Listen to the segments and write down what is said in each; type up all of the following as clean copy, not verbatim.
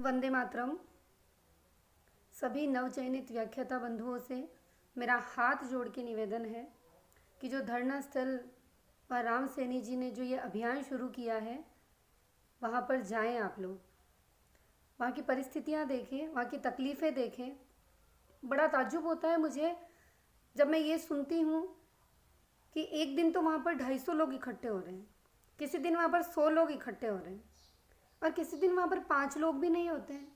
वंदे मातरम। सभी नवचयनित व्याख्याता बंधुओं से मेरा हाथ जोड़ के निवेदन है कि जो धरना स्थल व राम सैनी जी ने जो ये अभियान शुरू किया है वहाँ पर जाएं आप लोग, वहाँ की परिस्थितियाँ देखें, वहाँ की तकलीफ़ें देखें। बड़ा ताज्जुब होता है मुझे जब मैं ये सुनती हूँ कि एक दिन तो वहाँ पर 250 लोग इकट्ठे हो रहे हैं, किसी दिन वहाँ पर 100 लोग इकट्ठे हो रहे हैं और किसी दिन वहाँ पर 5 लोग भी नहीं होते हैं।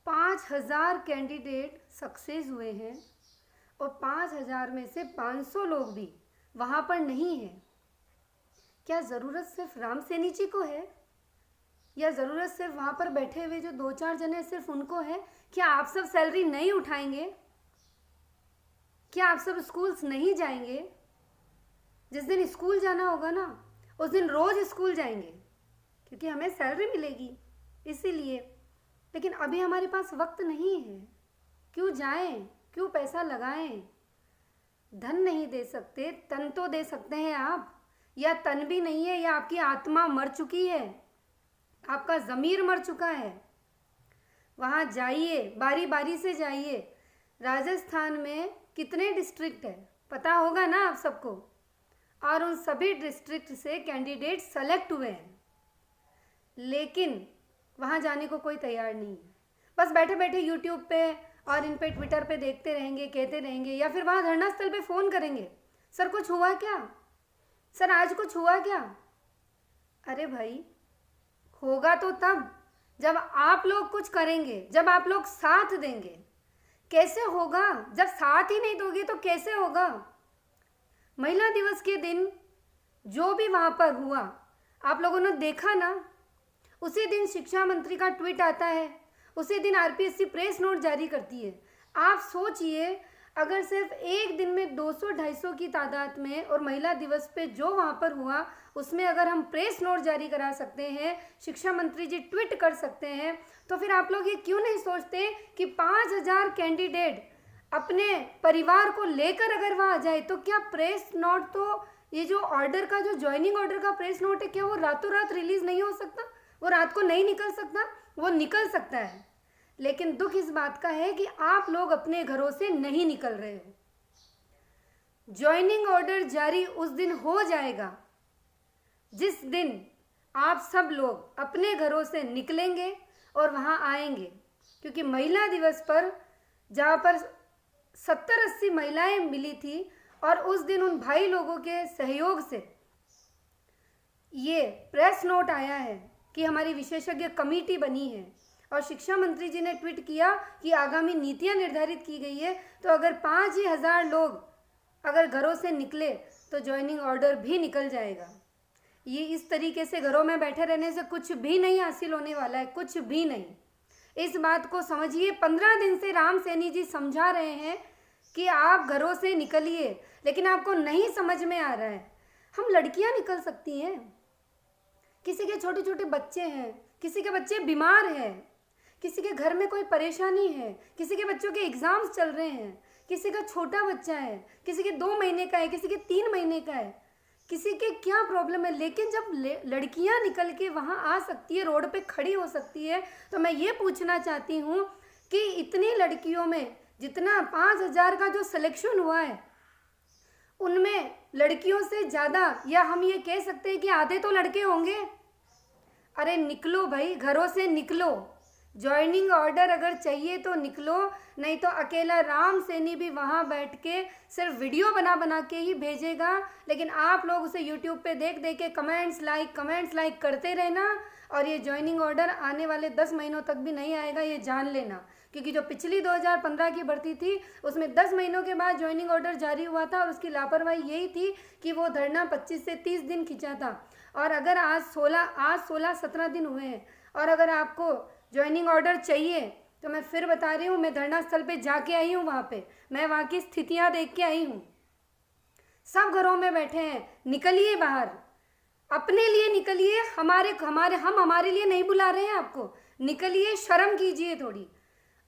5000 कैंडिडेट सक्सेस हुए हैं और 5000 में से 500 लोग भी वहाँ पर नहीं हैं। क्या ज़रूरत सिर्फ राम सैनी जी को है या ज़रूरत सिर्फ वहाँ पर बैठे हुए जो 2-4 जने सिर्फ उनको है? क्या आप सब सैलरी नहीं उठाएंगे? क्या आप सब स्कूल्स नहीं जाएंगे? जिस दिन स्कूल जाना होगा ना उस दिन रोज़ स्कूल जाएंगे क्योंकि हमें सैलरी मिलेगी इसीलिए। लेकिन अभी हमारे पास वक्त नहीं है। क्यों जाएं? क्यों पैसा लगाएं? धन नहीं दे सकते, तन तो दे सकते हैं आप। या तन भी नहीं है या आपकी आत्मा मर चुकी है, आपका ज़मीर मर चुका है। वहाँ जाइए, बारी बारी से जाइए। राजस्थान में कितने डिस्ट्रिक्ट है पता होगा ना आप सबको, और उन सभी डिस्ट्रिक्ट से कैंडिडेट सेलेक्ट हुए हैं, लेकिन वहाँ जाने को कोई तैयार नहीं है। बस बैठे बैठे यूट्यूब पे और इन पे ट्विटर पे देखते रहेंगे, कहते रहेंगे, या फिर वहाँ धरना स्थल पे फ़ोन करेंगे, सर कुछ हुआ क्या, सर आज कुछ हुआ क्या। अरे भाई, होगा तो तब जब आप लोग कुछ करेंगे, जब आप लोग साथ देंगे। कैसे होगा? जब साथ ही नहीं दोगे तो कैसे होगा? महिला दिवस के दिन जो भी वहाँ पर हुआ आप लोगों ने देखा ना। उसी दिन शिक्षा मंत्री का ट्वीट आता है, उसी दिन आरपीएससी प्रेस नोट जारी करती है। आप सोचिए, अगर सिर्फ एक दिन में 200-250 की तादाद में और महिला दिवस पे जो वहाँ पर हुआ उसमें अगर हम प्रेस नोट जारी करा सकते हैं, शिक्षा मंत्री जी ट्वीट कर सकते हैं, तो फिर आप लोग ये क्यों नहीं सोचते कि 5000 कैंडिडेट अपने परिवार को लेकर अगर वहाँ आ जाए तो क्या प्रेस नोट, तो ये जो ऑर्डर का, जो ज्वाइनिंग ऑर्डर का प्रेस नोट है, क्या वो रातों रात रिलीज नहीं हो सकता? वो रात को नहीं निकल सकता? वो निकल सकता है, लेकिन दुख इस बात का है कि आप लोग अपने घरों से नहीं निकल रहे हो। ज्वाइनिंग ऑर्डर जारी उस दिन हो जाएगा जिस दिन आप सब लोग अपने घरों से निकलेंगे और वहाँ आएंगे, क्योंकि महिला दिवस पर जहाँ पर 70-80 महिलाएं मिली थी और उस दिन उन भाई लोगों के सहयोग से ये प्रेस नोट आया है कि हमारी विशेषज्ञ कमेटी बनी है और शिक्षा मंत्री जी ने ट्वीट किया कि आगामी नीतियां निर्धारित की गई है, तो अगर 5000 लोग अगर घरों से निकले तो ज्वाइनिंग ऑर्डर भी निकल जाएगा। ये इस तरीके से घरों में बैठे रहने से कुछ भी नहीं हासिल होने वाला है, कुछ भी नहीं। इस बात को समझिए। 15 दिन से राम सैनी जी समझा रहे हैं कि आप घरों से निकलिए, लेकिन आपको नहीं समझ में आ रहा है। हम लड़कियां निकल सकती हैं, किसी के छोटे छोटे बच्चे हैं, किसी के बच्चे बीमार हैं, किसी के घर में कोई परेशानी है, किसी के बच्चों के एग्ज़ाम्स चल रहे हैं, किसी का छोटा बच्चा है, किसी के 2 महीने का है, किसी के 3 महीने का है, किसी के क्या प्रॉब्लम है। लेकिन जब लड़कियां निकल के वहाँ आ सकती है, रोड पे खड़ी हो सकती है, तो मैं ये पूछना चाहती हूँ कि इतनी लड़कियों में जितना 5000 का जो सिलेक्शन हुआ है उनमें लड़कियों से ज़्यादा, या हम ये कह सकते हैं कि आधे तो लड़के होंगे। अरे निकलो भाई, घरों से निकलो। ज्वाइनिंग ऑर्डर अगर चाहिए तो निकलो, नहीं तो अकेला राम सैनी भी वहाँ बैठ के सिर्फ वीडियो बना बना के ही भेजेगा, लेकिन आप लोग उसे यूट्यूब पे देख देख के कमेंट्स लाइक करते रहना। और ये ज्वाइनिंग ऑर्डर आने वाले 10 महीनों तक भी नहीं आएगा, ये जान लेना, क्योंकि जो पिछली 2015 की भर्ती थी उसमें 10 महीनों के बाद ज्वाइनिंग ऑर्डर जारी हुआ था और उसकी लापरवाही यही थी कि वो धरना 25 से 30 दिन खिंचा था। और अगर आज 16-17 दिन हुए हैं और अगर आपको ज्वाइनिंग ऑर्डर चाहिए तो मैं फिर बता रही हूँ, मैं धरना स्थल पे जाके आई हूँ, वहाँ पे मैं वहाँ की स्थितियाँ देख के आई हूँ। सब घरों में बैठे हैं, निकलिए बाहर, अपने लिए निकलिए। हम हमारे लिए नहीं बुला रहे हैं आपको, निकलिए, शर्म कीजिए थोड़ी।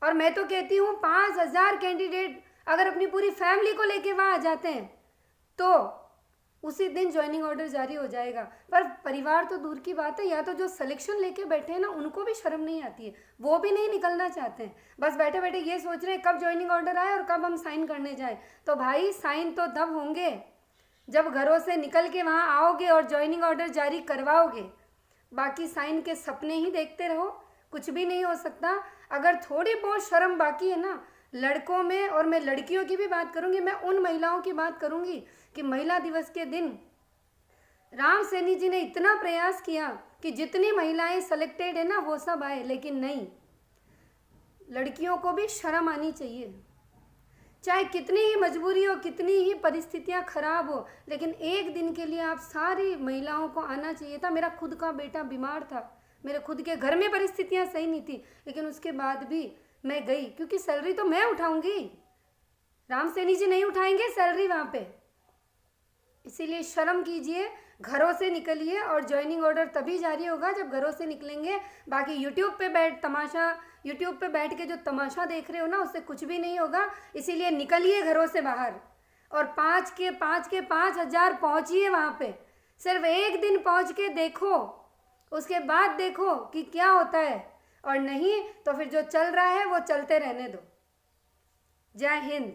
और मैं तो कहती हूँ 5000 कैंडिडेट अगर अपनी पूरी फैमिली को लेके वहाँ आ जाते हैं तो उसी दिन ज्वाइनिंग ऑर्डर जारी हो जाएगा। पर परिवार तो दूर की बात है, या तो जो सिलेक्शन लेके बैठे हैं ना उनको भी शर्म नहीं आती है, वो भी नहीं निकलना चाहते हैं, बस बैठे बैठे ये सोच रहे हैं कब ज्वाइनिंग ऑर्डर आए और कब हम साइन करने जाएं। तो भाई साइन तो तब होंगे जब घरों से निकल के वहाँ आओगे और ज्वाइनिंग ऑर्डर जारी करवाओगे। बाकी साइन के सपने ही देखते रहो, कुछ भी नहीं हो सकता। अगर थोड़ी बहुत शर्म बाकी है ना लड़कों में, और मैं लड़कियों की भी बात करूंगी, मैं उन महिलाओं की बात करूंगी कि महिला दिवस के दिन राम सैनी जी ने इतना प्रयास किया कि जितनी महिलाएं सेलेक्टेड है ना वो सब आए, लेकिन नहीं, लड़कियों को भी शर्म आनी चाहिए। चाहे कितनी ही मजबूरी हो, कितनी ही परिस्थितियां खराब हो, लेकिन एक दिन के लिए आप सारी महिलाओं को आना चाहिए था। मेरा खुद का बेटा बीमार था, मेरे खुद के घर में परिस्थितियां सही नहीं थी, लेकिन उसके बाद भी मैं गई, क्योंकि सैलरी तो मैं उठाऊंगी, राम सैनी जी नहीं उठाएंगे सैलरी वहाँ पे। इसीलिए शर्म कीजिए, घरों से निकलिए, और ज्वाइनिंग ऑर्डर तभी जारी होगा जब घरों से निकलेंगे। बाकी यूट्यूब पे बैठ के जो तमाशा देख रहे हो ना उससे कुछ भी नहीं होगा। इसीलिए निकलिए घरों से बाहर, और 5,000 पहुँचिए वहाँ पे। सिर्फ एक दिन पहुँच के देखो, उसके बाद देखो कि क्या होता है, और नहीं तो फिर जो चल रहा है वो चलते रहने दो। जय हिंद।